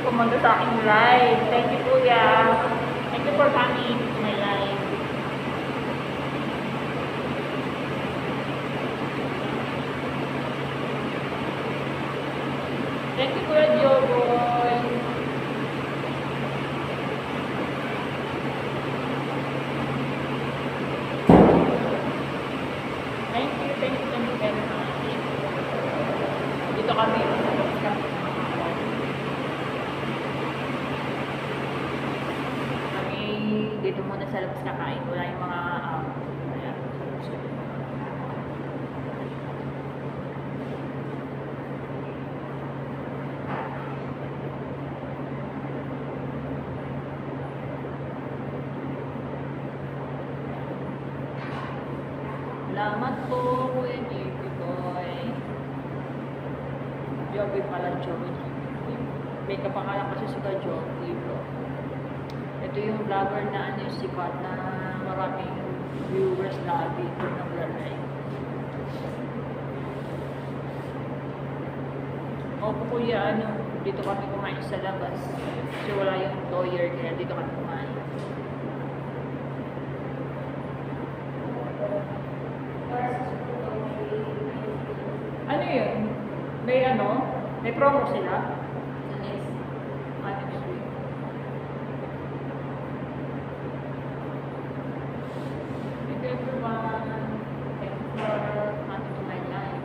pumunta sa aking live. Thank you, Kuya. Thank you for coming to my live. Thank you, Kuya Joboy. Thank you very much. Dito kami. Kami dito muna sa labas kakain. Wala yung mga ayan. Salamat po, Kuya Joby Boy. Joby pala, Joby. May kapangalan kasi sa Joby bro. Ito yung vlogger na sikat na maraming viewers lagi kung nag-live. Opo kuya, dito kami kumain sa labas. Kasi wala yung lawyer, kaya dito kami kumain. Ano yun? May promo sila? Next week. Thank you everyone. Thank you for coming to my live.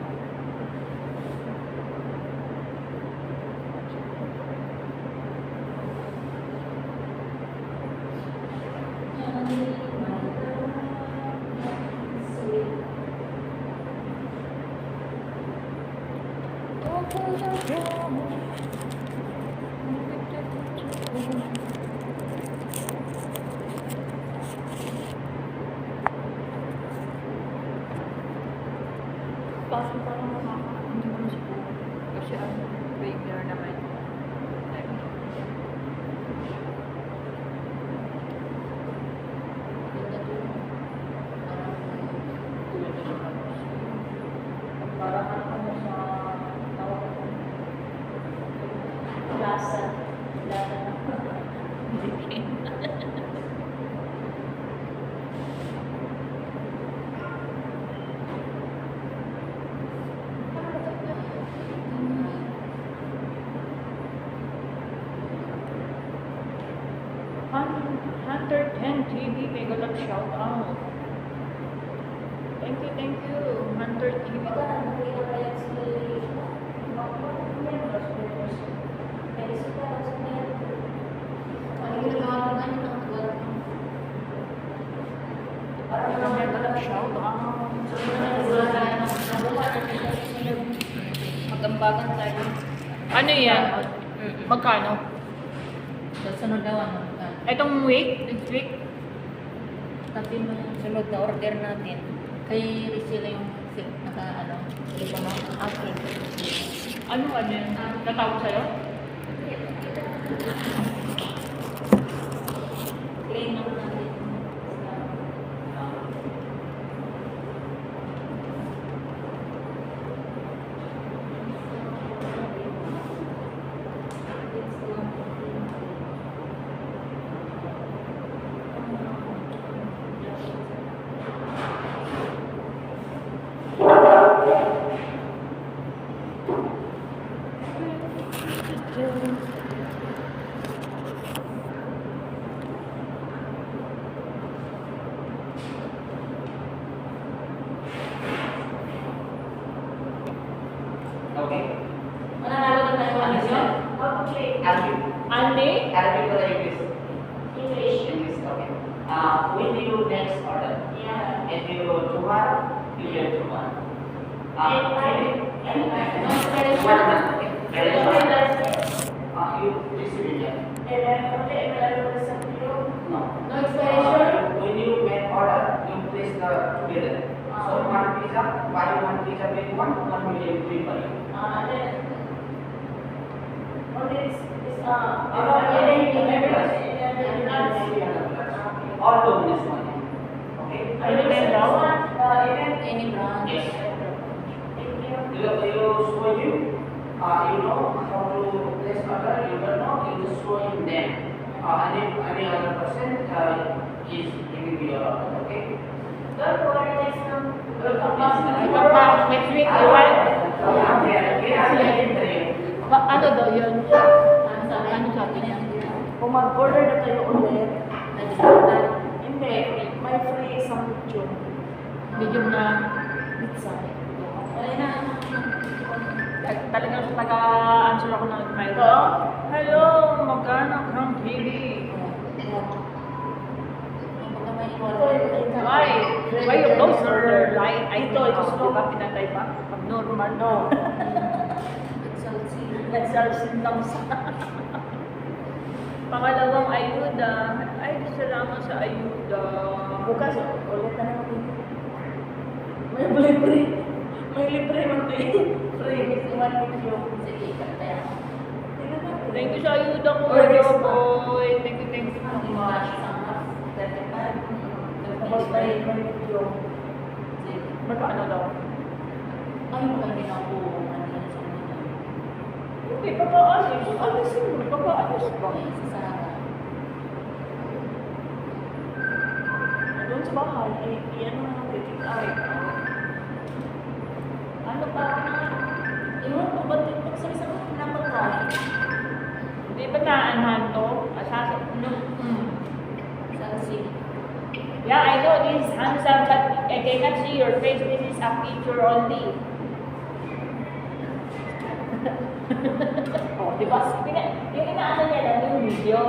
Pasok pa lang hindi ko siguro. Kasi regular naman. Parang ano sa tawag ko. Lasa na. Hunter 10 TV, mega love shout out. Thank you, Hunter TV. Mega love shout out. Magambagan tayo. Ano yan? Magkano? Sunod daw ano. Itong week? Next week? Tapi mo yung sunod na order natin. Kay sila yung hindi pa okay. Ano yan? Natawag sa'yo? Claim naman natin. Okay. Mananalo na tayo ng yun? Arabic. Andy? Arabic or English? English. English, okay. When you next order? Yeah. If you tomorrow, you will tomorrow. You receive it. No. No expiration? When you make order, you place the together. So one pizza, buy one pizza with one will be free for you. All dominant money. Okay. Any branch? Any branch? Yes. You show you you know how to place order, you don't know, you just show him them. Any other person is giving you your order, okay? Don't worry, next time. Next week, you want? Ano daw yun? Ano sabi niya? Kung mag-order na tayo ulit, Nag-start. hindi, may free isang medium. Medium na Pizza. Ayun na. talagang taga-answer ako ng email. Hello, magkano ng TV? Why? Why you close your light? Ay, ito ba pinatay pa? Abnormal. No. Nagsalsin lang sa... Pangalawang ayuda. Ay, salamat sa ayuda. Bukas, ulit na naman. May libre. May libre man din. Free. One medium. Sige, kaya. Thank you sa ayuda ko, boy. Thank you so much. Tapos may medium. Magkano daw? Ay, magaling ako. Hindi, pagka-alis. Alisin mo. Pagka-alis ba? Doon sa bahay, iyan mo naman titik ay. Ano pa? Iwan ko ba din pagsasama ko napatay? Hindi ba naanhan to? Asasa? No. Yeah, I know this is handsome, but I cannot see your face. This is a picture only. Oh, di ba? Yung inaano niya lang yung video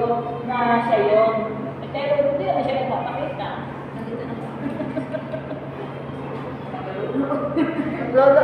na siya yun. Pero hindi naman siya nagpapakita. Lolo.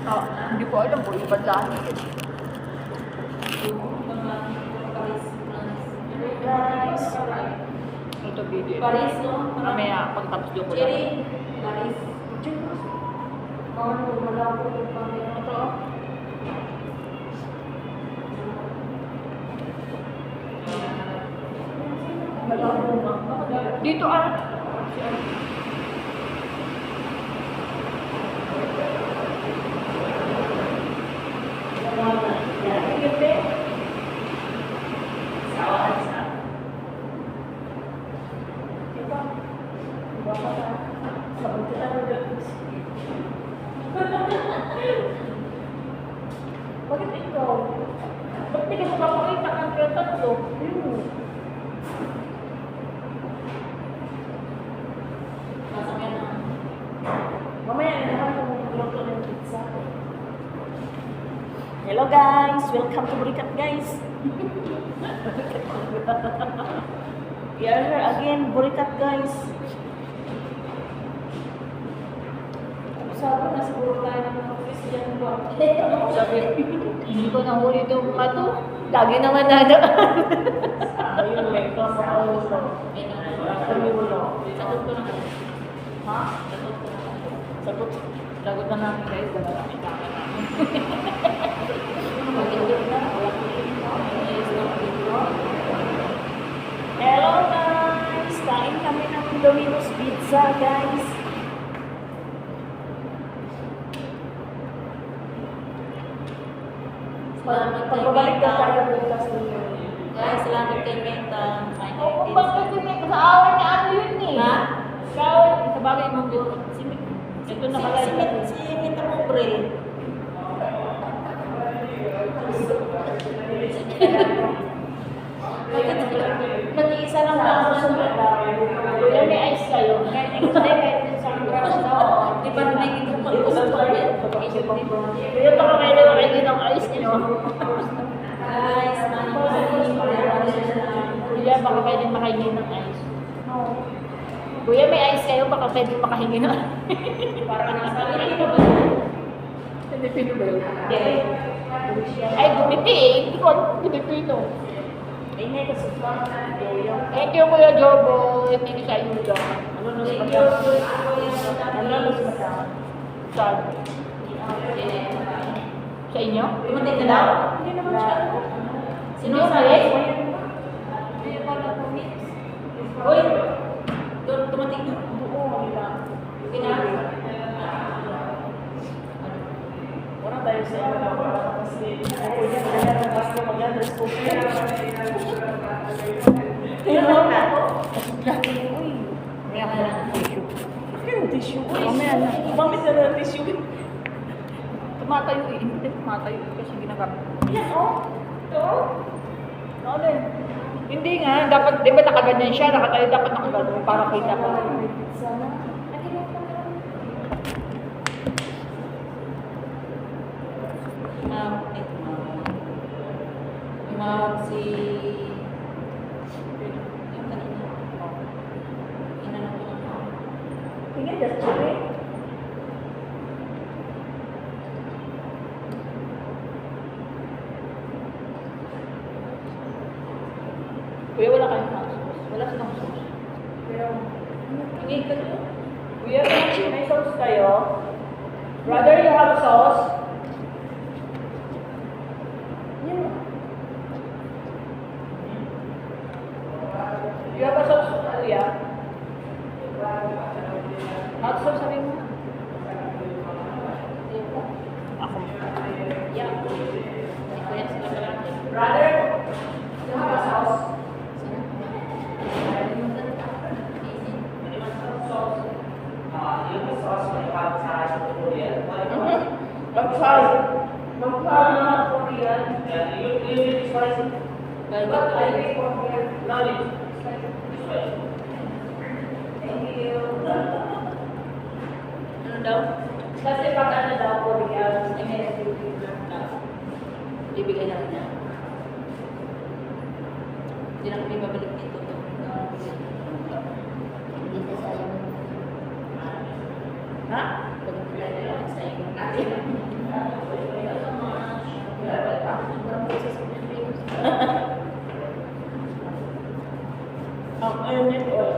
Oh, hindi ko alam kung iba dahil. Guys, Ito video. Paris, no? Mamaya, pagtapos doon ko lang. Cherry, Paris. ano, malabo yung pamilya. Ito. Malabo na. Dito ah. Bakit ikaw? Ba't hindi ka makakita ng tatlo? Mamaya na naman kung magluto ng pizza. Hello guys! Welcome to Burikat guys! We are here again, Burikat guys! Sabi na siguro tayo ng mga Christian ba? Sabi, hindi ko nahuli itong mga to. Lagi naman nadaan. Ayun, may kamakaw sa Kamiulo. Sagot ko na. Ha? Sagot ko na. Sagot, lagot na namin guys. Wala namin kami namin. Mag-endor na. Wala ko rin. Ayos na ako dito. Hello guys! Kain kami ng Domino's Pizza guys! Salamat kay Pagbabalik na Meta. tayo bukas ninyo. Guys, salamat kay Meta. O kung bakit yun sa awa niya ano yun eh. Ha? Sa awa, sa bagay mong dito. Ito na pala. Si Meta Mobrel. Nag-iisa lang ako sa Kuya, may ice kayo. Kahit hindi sa crush daw. Di ba hindi kita pag-usapan? Kuya, baka kayo naman kayo ng ice niyo. Guys, Kuya, baka pwede makahingi ng ice. Kuya, may ice kayo, baka pwede makahingi ng ice. parang nasa Pilipino ba? Pilipino ba yun? Ay, Pilipino. Hindi ko alam kung Pilipino. Ingay kasi pa. Yoyo. Thank you, Kuya Jobo. Thank you sa ayuda. Ano na si Thank Madam? you. Ano na si Madam? Saan? Sa inyo? Dumating na daw? Hindi naman siya. Sino sabi? Uy! Dumating na? Oo, nila. Wala tayo sa kasi ako yan, kaya ang basta mag-address ko. Tingnan mo ako. Uy, May ako na ng tissue. yung tissue. Uy, Mamaya na. Bakit na ng tissue? Tumatayo eh. Hindi, tumatayo eh. Kasi ginagamit ko. Yan, oh. Ito. Ano eh? Hindi nga. Dapat, di ba nakaganyan siya? Nakatayo dapat nakaganyan para kita ko. Sana. Si... Yung kanina. Inanong ko na. Tingnan, just check it. Kuya, wala kayong sauce. Wala silang sauce. Pero, Tingin ka doon. Kuya, may sauce kayo? Brother, you have sauce? yun. You have a sauce, Kuya? Hot sauce, sabi mo. Ako. Yeah. Hindi ko yan sila kalaki. Brother, you have a sauce? Yung sauce may pag-size of Korean. Mag-file. Mag-file na mga Korean. You spicy? Well, But I but make one here. No, it's spicy. Thank you. ano daw? Kasi pag ano daw Korean, i-review na. Bibigay na niya. Hindi na kami babalik dito. Hindi na sayang. Ha? Ang ayun oil.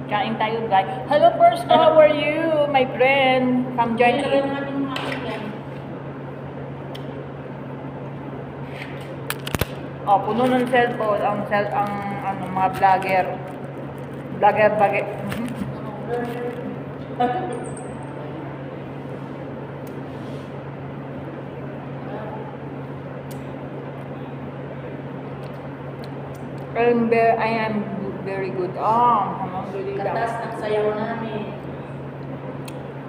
Kain tayo, guys. Hello, Perska. How are you, my friend? Come join Ilagay us. na natin mga kaibigan. Oh, puno ng cellphone. Ang ano, mga vlogger. Vlogger, vlogger. I am very good. Alhamdulillah. Katas ng sayaw namin.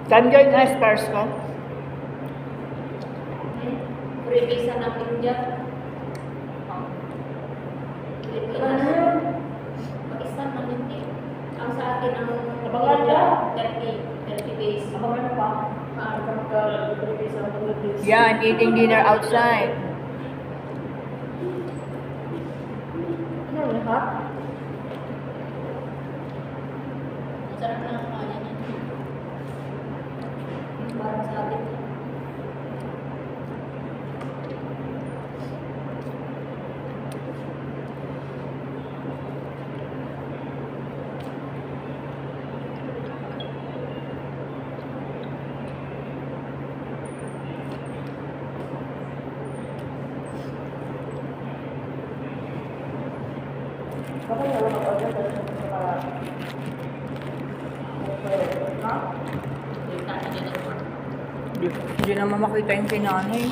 Come join us, Perska. Free visa ng India. Pilipinas. Mag-isa na hindi. Ang sa akin ang Abangan ka. 30 days. Abangan na pa. Mag-review sa mga days. Yan, eating dinner outside. Ano lahat? Ang sarap na ang kanya niya. Parang sa akin. Baka yung mag-order pero sa mga... Ha? Kita na din ito. Hindi naman makita yung kinanay.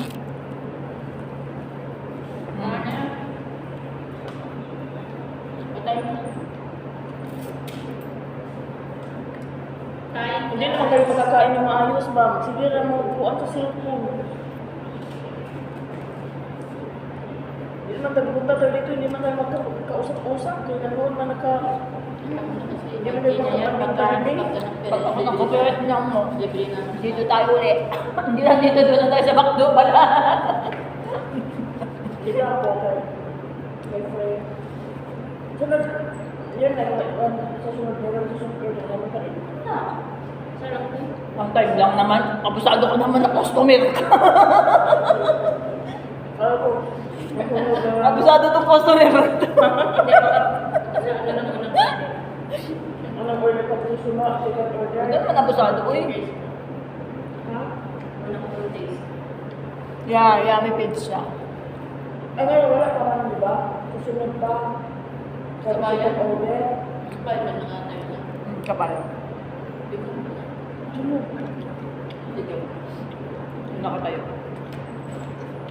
Ano na? Patay mo. Kain Hindi naman kayo makakain ng maayos ba? Sige na mo buwan sa cellphone. Hindi naman tayo punta tayo dito, hindi naman tayo magkausap-usap. Kaya ganoon na naka... Hindi mo kayo makapagpagkain. Pag ako nakapirat niya mo, Libre na. dito tayo ulit. Hindi lang dito, doon na tayo sa McDo pala. Hindi na ako kay... Kay friend. Sunod, yun na, sa sunod na rin, sa sunod na naman ka rin. Sarap na. One time lang naman, abusado ko naman na customer. Ako, Abusado tong customer. Hindi, baka, kasi ano lang unang order. Anong order ka po suma? Second order? Ano naman abusado ko eh. Ha? Unang order. Yeah, may pizza. Ay, ngayon wala ka man, di ba? Susunod pa. Sa Kabayan. second order. Bakit ba nga tayo na? Kapayo. Sunod. Sige. Nakatayo.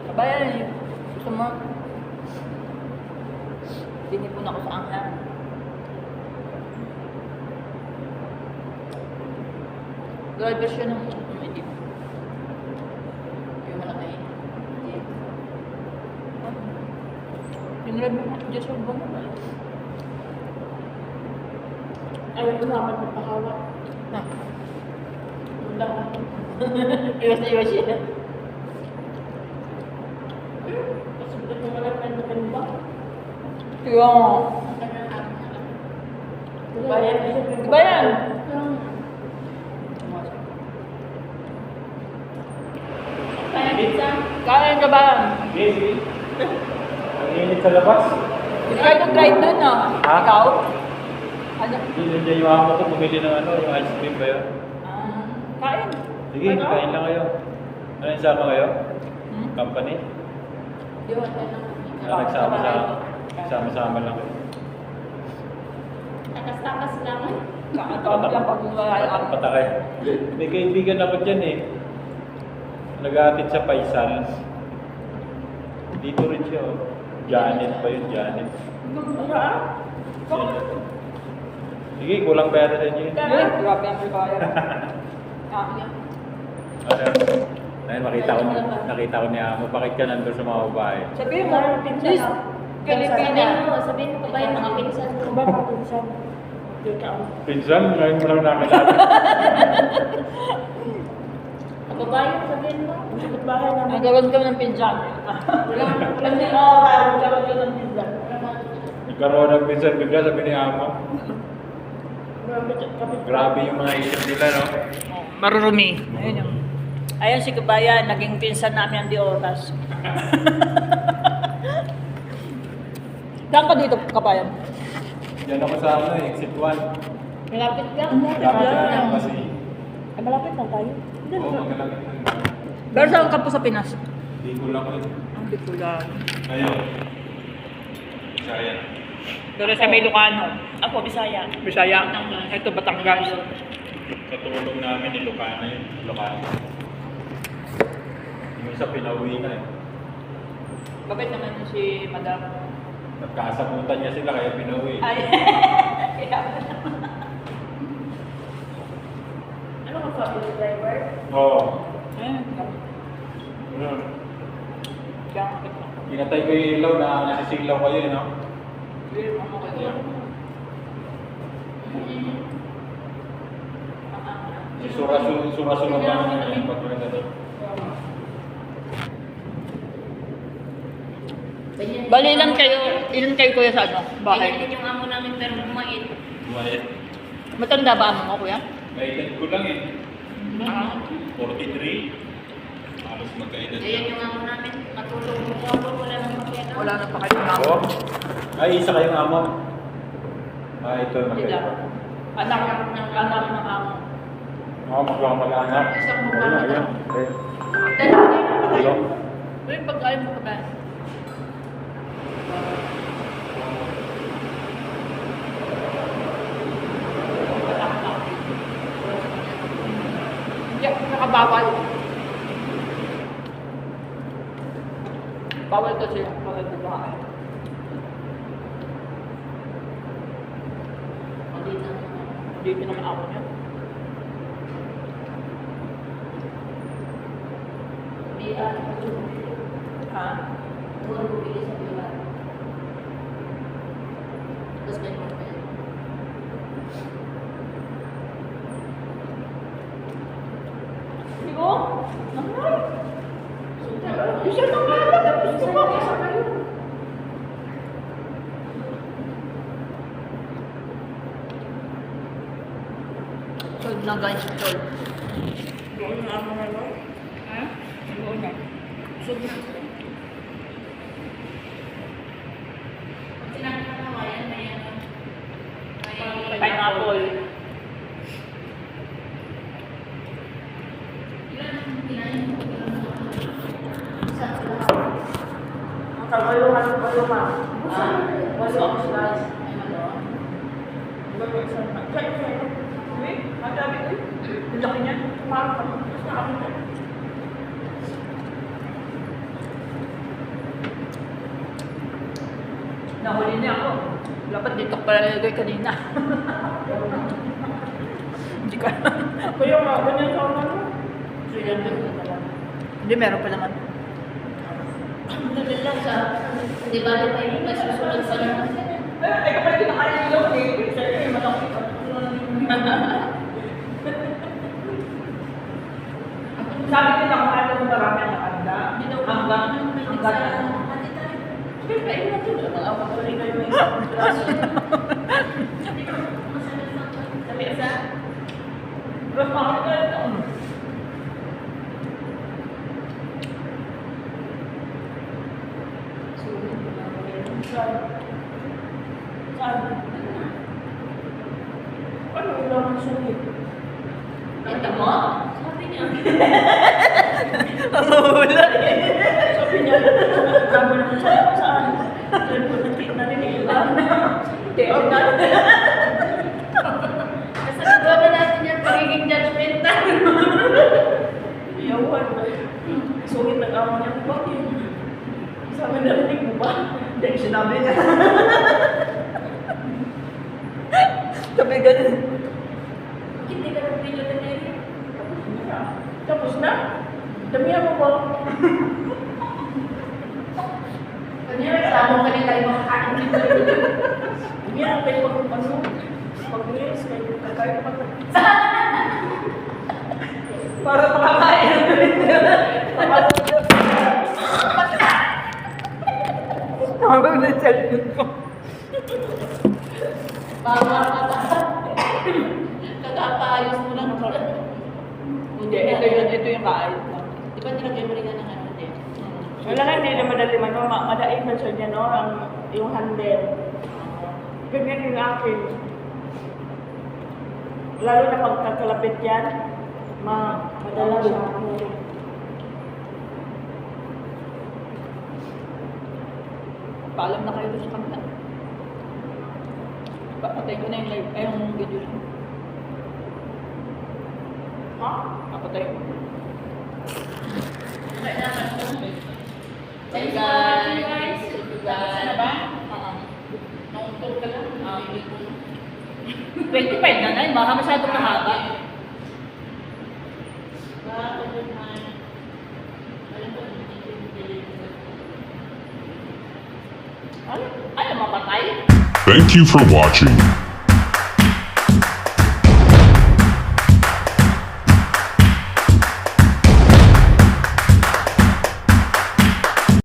Kabayan eh. Gusto mo? Tinipon ako sa anghang. Driver siya ng hindi. Yung malaki. Hindi. Pinrab mo na. Diyos mo ba naman? Ayaw ko naman magpahawak. Na. Wala. Iwas na iwas siya. Kasi ba't mo wala ka na ba? Yung. Ang kanyang araw na lang. Bayan. Bayan. Kaya pizza. Kain ka ba? Sige, sige. Ang init sa labas. Hindi kayo nag-ride dun ah. Ha? Ikaw? Ano? Hindi niya yung amo ko bumili ng ano, yung ice cream ba yun? Ah, kain. Sige, kain lang kayo. Ano yung sama kayo? Hmm? Company? Yun, yan ang Sama-sama lang kayo. takas-takas lang. Kakatawag lang pag wala ako. Patakay. May kaibigan ako dyan eh. Nag-aatid sa Paisan. Dito rin siya oh. Janet pa yun, Janet. Sige, kulang pa yata sa inyo yun. Grabe ang prepare. Ah, Ano? Ayun, nakita ko niya mo. Bakit ka nandun sa mga babae? sabihin mo, please, Pilipina. Sabihin mo ba yung mga pinsan ko? Ba, patunsan. Hindi ka ako. Pinsan, ngayon mo lang nakilala. Kababayan, sabihin mo. Sa bahay namin. Nagkaroon kami ng pinsan. Hindi ako kaya magkaroon ka ng pizza. Nagkaroon ng pinsan bigla, sabi ni Amo. Kapit Grabe yung mga isip nila, no? Marurumi. Ayun yung. Ayun si Kabayan, naging pinsan namin ang di oras. Saan ka dito, Kabayan? Yan ako sa ano, exit 1. Malapit ka. Kapag kasi. Ay, malapit lang tayo. Oo, magalagit lang. Pero saan ka po sa Pinas? Hindi ko lang ulit. Hindi ko lang. Ngayon. Bisaya. Pero sa may Lucano. Ako, Bisaya. Bisaya. Ito, Batangas. Sa tulong namin ni Lucana yun. Lucana. Yung isa pinauwi na eh. Bakit naman yun si Madam? Nagkasabutan niya sila kaya pinauwi. Ay, Ano ka family driver? Oo. ayun. Ano? Kaya, Pinatay ko yung ilaw na nasisilaw kayo, no? ano kayo? Sura-sura namin yung pagkakita doon. Bali, ilan kayo kuya sa ano? Bahay. Bahay? Ganyan yung amo namin pero bumait. Bumayet. Matanda ba amo mo kuya? May edad ko lang eh. Ah. 43. Halos magkaedad Ganyan ka. yung amo namin. Matulog mo ako. Wala nang makita. Wala na pa kayo amo. Oo. Ay, isa kayong amo. Ah, ito Sila. magkaiba. Anak ng amo. Oo, mag-anak. Isang Ayun, magkakata. ayun. Okay. Dalawa. Tulong. Uy, pag-ayaw mo ka ba? Hindi ako nakabawal. Bawal kasi bawal sa bahay. Dito. Dito naman ako niya. Biya. Ha? Doon bumili sa biya. Tapos ganyan mo pa yan. Hindi ko? Nanay! Isa na nga lang! Tapos ko ba? Isa kayo. Sold na guys, sold. Doon na ako ngayon. Ha? Doon na. Sold na. all. Ang kabayuhan, kabayuhan. Walo ang slice. Uy, ang dami ko. Ang laki niya. Nahuli niya ako. Dapat dito ko pala nilagay kanina. Hindi ka. Kaya nga, ganyan sa ano? Hindi, meron pa naman. Di ba di ba yung may susunod pa naman? Ay, kapag kinakain nyo, eh. Sa'yo, malaki. Sabi nila kung ano yung marami ang nakanda. Hanggang. Siyempre, ayun na ito. Mga patuloy kayo may isang glass. Sabi isa? Pero bakit ka ito? Saan? Ano yung laman sulit? Ito mo? Sabi niya. Ang mahula Sabi niya, sabi naman siya, saan? Narinig lang. Hindi, Kasalubuan na natin yung pagiging judgmental. Iyawan. Sulit ng amo niya. Bakit? Sabi narinig mo ba? Hindi, sinabi niya. Sabi ganun. Hindi ka ng video na nari. Tapos na? Damihan mo ba? Kanya, sabong ka nila yung mga kain dito. Damihan kayo pag ano? Pag-release kayo kakain pa. Para makakain. Tawag na cellphone ko. Bawa ka. Kakapaayos mo lang. Hindi, ito yung kain. Di ba nilagay mo rin nga ng ano din? Wala nga, hindi na madali man. Madaig man siya dyan, no? Yung handle. Ganyan yung akin. Lalo na pag kakalapit yan, madala siya. Paalam na kayo doon sa kanila. Papatay ko na yung live, ay yung video niyo. Ha? Papatay ko. Hey guys! Ano ba? Naungtog ka lang. 25 na na, baka masyadong mahaba. Ano? Ano, mapatay? Thank you for watching.